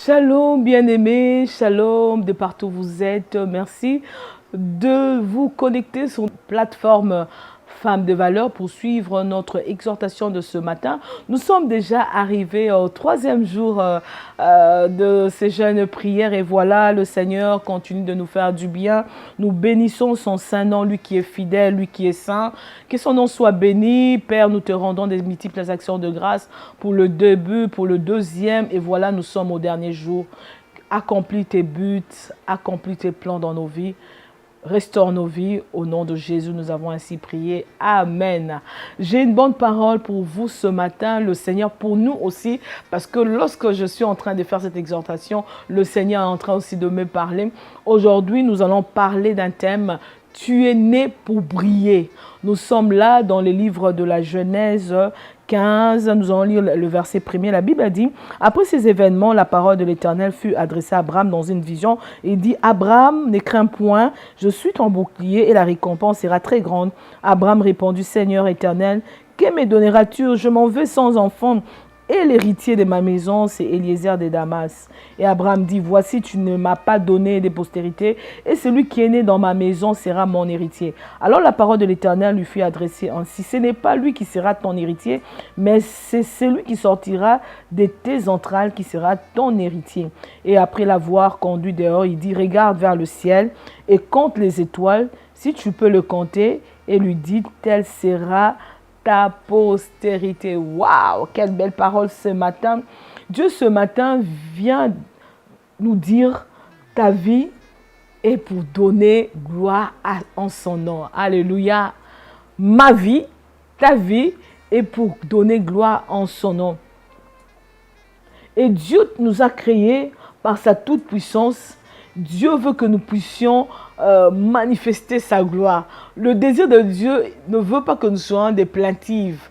Shalom bien-aimés, shalom de partout où vous êtes. Merci de vous connecter sur la plateforme Femmes de valeur pour suivre notre exhortation de ce matin. Nous sommes déjà arrivés au troisième jour de ces jeûnes prières et voilà, le Seigneur continue de nous faire du bien. Nous bénissons son saint nom, lui qui est fidèle, lui qui est saint. Que son nom soit béni. Père, nous te rendons des multiples actions de grâce pour le début, pour le deuxième et voilà, nous sommes au dernier jour. Accomplis tes buts, accomplis tes plans dans nos vies. Restaure nos vies. Au nom de Jésus, nous avons ainsi prié. Amen. J'ai une bonne parole pour vous ce matin, le Seigneur, pour nous aussi, parce que lorsque je suis en train de faire cette exhortation, le Seigneur est en train aussi de me parler. Aujourd'hui, nous allons parler d'un thème. Tu es né pour briller. Nous sommes là dans les livres de la Genèse 15. Nous allons lire le verset premier. La Bible dit, après ces événements, la parole de l'Éternel fut adressée à Abraham dans une vision. Il dit, Abraham, ne crains point, je suis ton bouclier et la récompense sera très grande. Abraham répondit, Seigneur éternel, que me donneras-tu? Je m'en vais sans enfant. Et l'héritier de ma maison, c'est Eliezer de Damas. Et Abraham dit, voici, tu ne m'as pas donné de postérité, et celui qui est né dans ma maison sera mon héritier. Alors la parole de l'Éternel lui fut adressée ainsi, ce n'est pas lui qui sera ton héritier, mais c'est celui qui sortira de tes entrailles qui sera ton héritier. Et après l'avoir conduit dehors, il dit, regarde vers le ciel et compte les étoiles, si tu peux le compter, et lui dit, telle sera ta postérité. Waouh, quelle belle parole ce matin. Dieu ce matin vient nous dire ta vie est pour donner gloire en son nom. Alléluia. Ma vie, ta vie est pour donner gloire en son nom. Et Dieu nous a créés par sa toute puissance. Dieu veut que nous puissions manifester sa gloire. Le désir de Dieu ne veut pas que nous soyons des plaintives.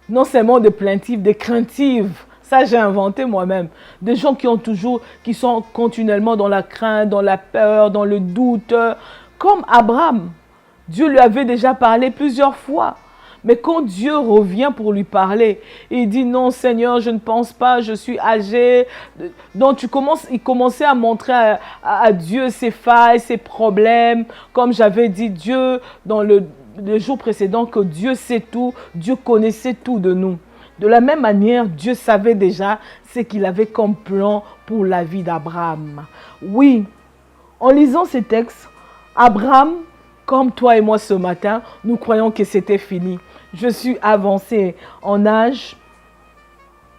Non seulement des plaintives, des craintives. Ça, j'ai inventé moi-même. Des gens qui sont continuellement dans la crainte, dans la peur, dans le doute. Comme Abraham. Dieu lui avait déjà parlé plusieurs fois. Mais quand Dieu revient pour lui parler, il dit non Seigneur, je ne pense pas, je suis âgé. Donc il commençait à montrer à Dieu ses failles, ses problèmes. Comme j'avais dit, Dieu, dans le jour précédent, que Dieu sait tout, Dieu connaissait tout de nous. De la même manière, Dieu savait déjà ce qu'il avait comme plan pour la vie d'Abraham. Oui, en lisant ces textes, Abraham, comme toi et moi ce matin, nous croyons que c'était fini. Je suis avancé en âge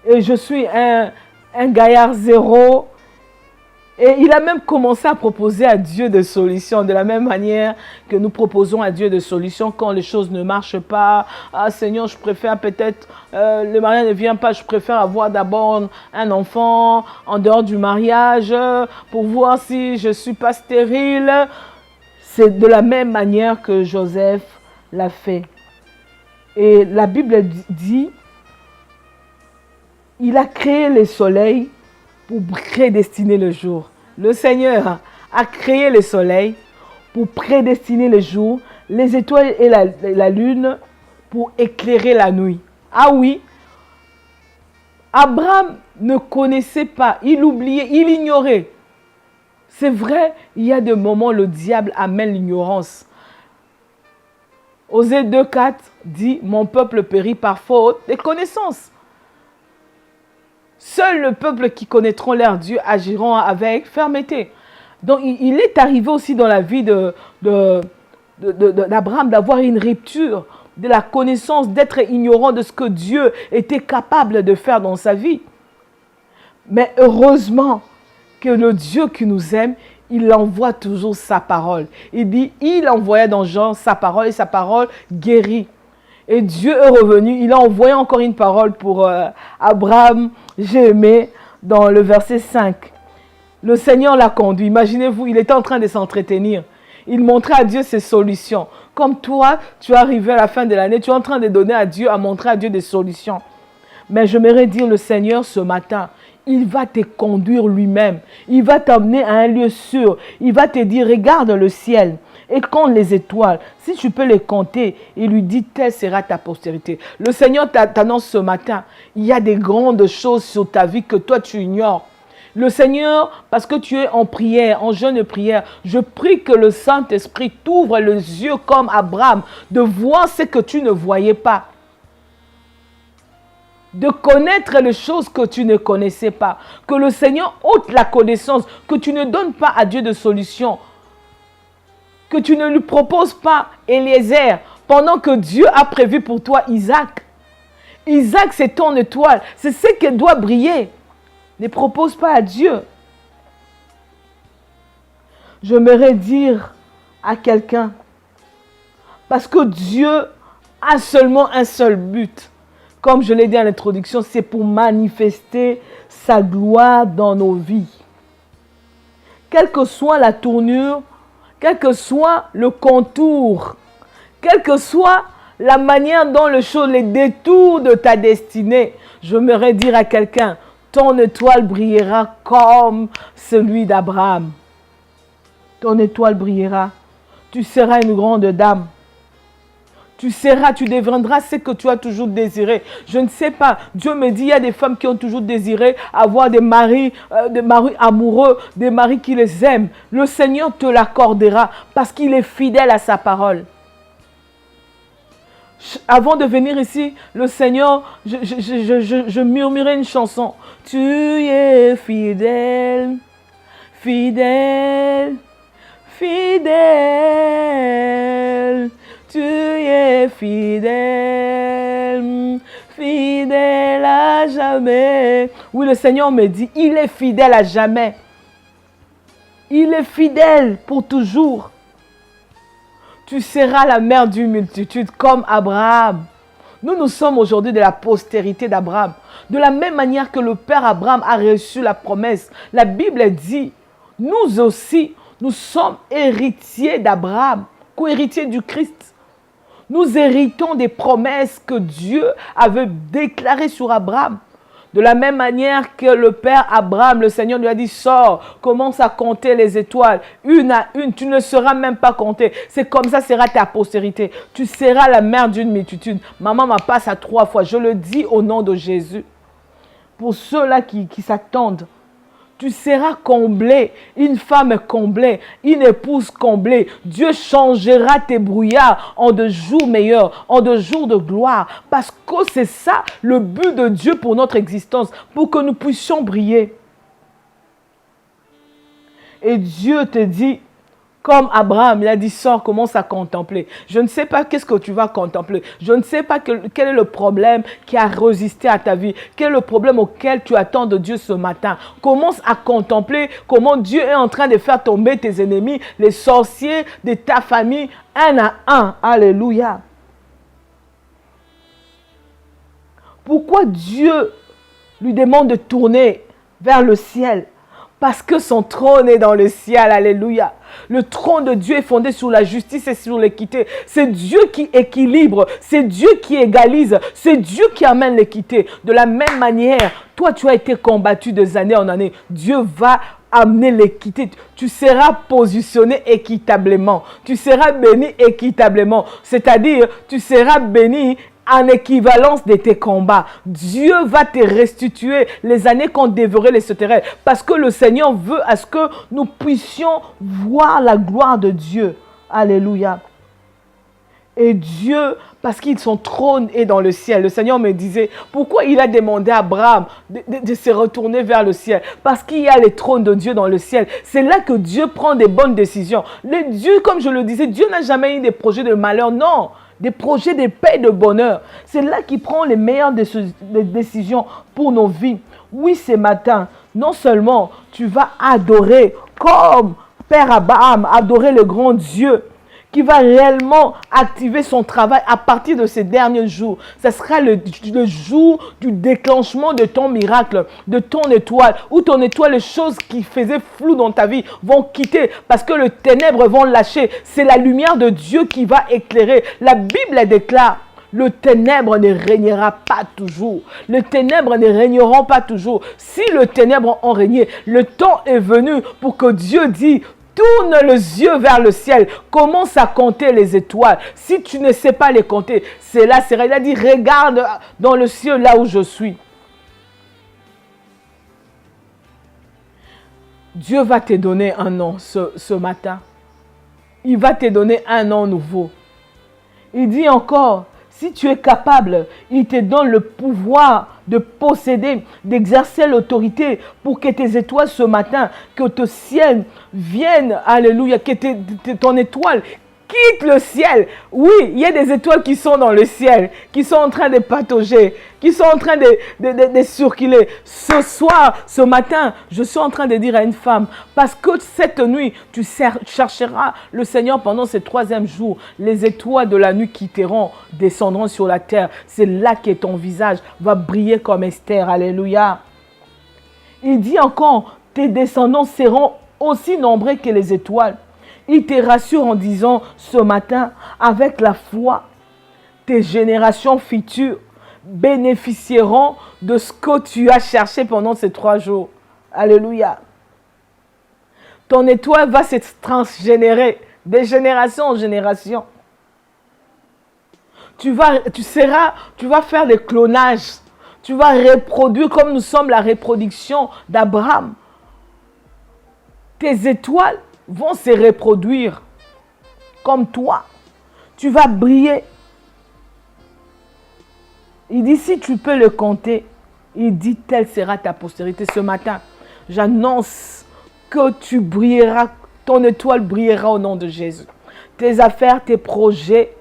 et je suis un gaillard zéro. Et il a même commencé à proposer à Dieu des solutions, de la même manière que nous proposons à Dieu des solutions quand les choses ne marchent pas. Ah Seigneur, je préfère peut-être, le mariage ne vient pas, je préfère avoir d'abord un enfant en dehors du mariage pour voir si je ne suis pas stérile. C'est de la même manière que Joseph l'a fait. Et la Bible dit, il a créé le soleil pour prédestiner le jour. Le Seigneur a créé le soleil pour prédestiner le jour, les étoiles et la lune pour éclairer la nuit. Ah oui, Abraham ne connaissait pas, il oubliait, il ignorait. C'est vrai, il y a des moments où le diable amène l'ignorance. Osée 2,4 dit, mon peuple périt par faute des connaissances. Seul le peuple qui connaîtront leur Dieu agiront avec fermeté. Donc il est arrivé aussi dans la vie d'Abraham d'avoir une rupture de la connaissance, d'être ignorant de ce que Dieu était capable de faire dans sa vie. Mais heureusement que le Dieu qui nous aime, il envoie toujours sa parole. Il dit, il envoyait dans Jean sa parole et sa parole guérit. Et Dieu est revenu, il a envoyé encore une parole pour Abraham, j'ai aimé, dans le verset 5. Le Seigneur l'a conduit. Imaginez-vous, il était en train de s'entretenir. Il montrait à Dieu ses solutions. Comme toi, tu es arrivé à la fin de l'année, tu es en train de donner à Dieu, à montrer à Dieu des solutions. Mais j'aimerais dire le Seigneur ce matin, il va te conduire lui-même. Il va t'amener à un lieu sûr. Il va te dire, regarde le ciel et compte les étoiles. Si tu peux les compter, il lui dit, telle sera ta postérité. Le Seigneur t'annonce ce matin, il y a des grandes choses sur ta vie que toi tu ignores. Le Seigneur, parce que tu es en prière, en jeûne et prière, je prie que le Saint-Esprit t'ouvre les yeux comme Abraham, de voir ce que tu ne voyais pas. De connaître les choses que tu ne connaissais pas. Que le Seigneur ôte la connaissance, que tu ne donnes pas à Dieu de solution. Que tu ne lui proposes pas Eliezer, pendant que Dieu a prévu pour toi Isaac. Isaac, c'est ton étoile, c'est ce qui doit briller. Ne propose pas à Dieu. J'aimerais dire à quelqu'un, parce que Dieu a seulement un seul but. Comme je l'ai dit en introduction, c'est pour manifester sa gloire dans nos vies. Quelle que soit la tournure, quel que soit le contour, quelle que soit la manière dont les détours de ta destinée, j'aimerais dire à quelqu'un, ton étoile brillera comme celui d'Abraham. Ton étoile brillera. Tu seras une grande dame. Tu deviendras ce que tu as toujours désiré. Je ne sais pas. Dieu me dit, il y a des femmes qui ont toujours désiré avoir des maris amoureux, des maris qui les aiment. Le Seigneur te l'accordera parce qu'il est fidèle à sa parole. Avant de venir ici, le Seigneur, je murmurais une chanson. Tu es fidèle, fidèle, fidèle. Tu es fidèle, fidèle à jamais. Oui, le Seigneur me dit, il est fidèle à jamais. Il est fidèle pour toujours. Tu seras la mère d'une multitude comme Abraham. Nous sommes aujourd'hui de la postérité d'Abraham. De la même manière que le père Abraham a reçu la promesse, la Bible dit, nous aussi, nous sommes héritiers d'Abraham, co-héritiers du Christ. Nous héritons des promesses que Dieu avait déclarées sur Abraham. De la même manière que le père Abraham, le Seigneur lui a dit, sors, commence à compter les étoiles, une à une, tu ne seras même pas compté. C'est comme ça sera ta postérité. Tu seras la mère d'une multitude. Maman m'a passe à 3 fois. Je le dis au nom de Jésus. Pour ceux-là qui s'attendent, tu seras comblé, une femme comblée, une épouse comblée. Dieu changera tes brouillards en de jours meilleurs, en de jours de gloire. Parce que c'est ça le but de Dieu pour notre existence, pour que nous puissions briller. Et Dieu te dit, comme Abraham, il a dit, sors, commence à contempler. Je ne sais pas qu'est-ce que tu vas contempler. Je ne sais pas quel est le problème qui a résisté à ta vie. Quel est le problème auquel tu attends de Dieu ce matin. Commence à contempler comment Dieu est en train de faire tomber tes ennemis, les sorciers de ta famille, un à un. Alléluia. Pourquoi Dieu lui demande de tourner vers le ciel? Parce que son trône est dans le ciel, alléluia. Le trône de Dieu est fondé sur la justice et sur l'équité. C'est Dieu qui équilibre, c'est Dieu qui égalise, c'est Dieu qui amène l'équité. De la même manière, toi tu as été combattu des années en années. Dieu va amener l'équité. Tu seras positionné équitablement. Tu seras béni équitablement. C'est-à-dire, tu seras béni en équivalence de tes combats. Dieu va te restituer les années qu'on dévorait les sauterelles. Parce que le Seigneur veut à ce que nous puissions voir la gloire de Dieu. Alléluia. Et Dieu, parce que son trône est dans le ciel. Le Seigneur me disait, pourquoi il a demandé à Abraham de se retourner vers le ciel? Parce qu'il y a les trônes de Dieu dans le ciel. C'est là que Dieu prend des bonnes décisions. Dieu, comme je le disais, Dieu n'a jamais eu des projets de malheur. Non. Des projets de paix et de bonheur. C'est là qu'il prend les meilleures décisions pour nos vies. Oui, ce matin, non seulement tu vas adorer comme Père Abraham, adorer le grand Dieu qui va réellement activer son travail à partir de ces derniers jours. Ce sera le jour du déclenchement de ton miracle, de ton étoile, où ton étoile, les choses qui faisaient flou dans ta vie vont quitter parce que les ténèbres vont lâcher. C'est la lumière de Dieu qui va éclairer. La Bible déclare, le ténèbre ne régnera pas toujours. Les ténèbres ne régneront pas toujours. Si les ténèbres ont régné, le temps est venu pour que Dieu dise, tourne les yeux vers le ciel. Commence à compter les étoiles. Si tu ne sais pas les compter, c'est là, il a dit, regarde dans le ciel là où je suis. Dieu va te donner un nom ce matin. Il va te donner un nom nouveau. Il dit encore, si tu es capable, il te donne le pouvoir de posséder, d'exercer l'autorité pour que tes étoiles ce matin, que ton ciel vienne, alléluia, que ton étoile quitte le ciel. Oui, il y a des étoiles qui sont dans le ciel, qui sont en train de patauger, qui sont en train de circuler. Ce soir, ce matin, je suis en train de dire à une femme, parce que cette nuit, tu chercheras le Seigneur pendant ce 3e jour. Les étoiles de la nuit quitteront, descendront sur la terre. C'est là que ton visage va briller comme Esther. Alléluia. Il dit encore, tes descendants seront aussi nombreux que les étoiles. Il te rassure en disant ce matin, avec la foi, tes générations futures bénéficieront de ce que tu as cherché pendant ces 3 jours. Alléluia. Ton étoile va se transgénérer de génération en génération. Tu vas faire des clonages. Tu vas reproduire comme nous sommes la reproduction d'Abraham. Tes étoiles vont se reproduire comme toi. Tu vas briller. Il dit, si tu peux le compter, il dit, telle sera ta postérité. Ce matin, j'annonce que tu brilleras, ton étoile brillera au nom de Jésus. Tes affaires, tes projets,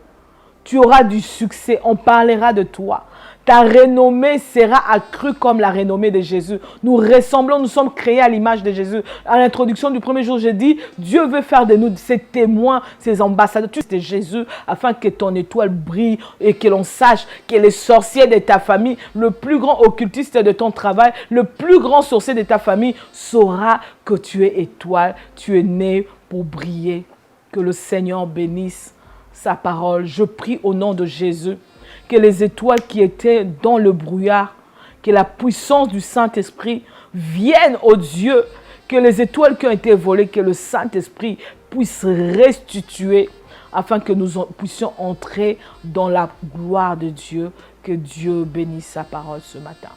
tu auras du succès. On parlera de toi. Ta renommée sera accrue comme la renommée de Jésus. Nous ressemblons, nous sommes créés à l'image de Jésus. À l'introduction du 1er jour, j'ai dit, Dieu veut faire de nous ses témoins, ses ambassadeurs. Tu es Jésus, afin que ton étoile brille et que l'on sache que les sorciers de ta famille, le plus grand occultiste de ton travail, le plus grand sorcier de ta famille saura que tu es étoile, tu es né pour briller. Que le Seigneur bénisse sa parole. Je prie au nom de Jésus. Que les étoiles qui étaient dans le brouillard, que la puissance du Saint-Esprit vienne au Dieu, que les étoiles qui ont été volées, que le Saint-Esprit puisse restituer afin que nous puissions entrer dans la gloire de Dieu. Que Dieu bénisse sa parole ce matin.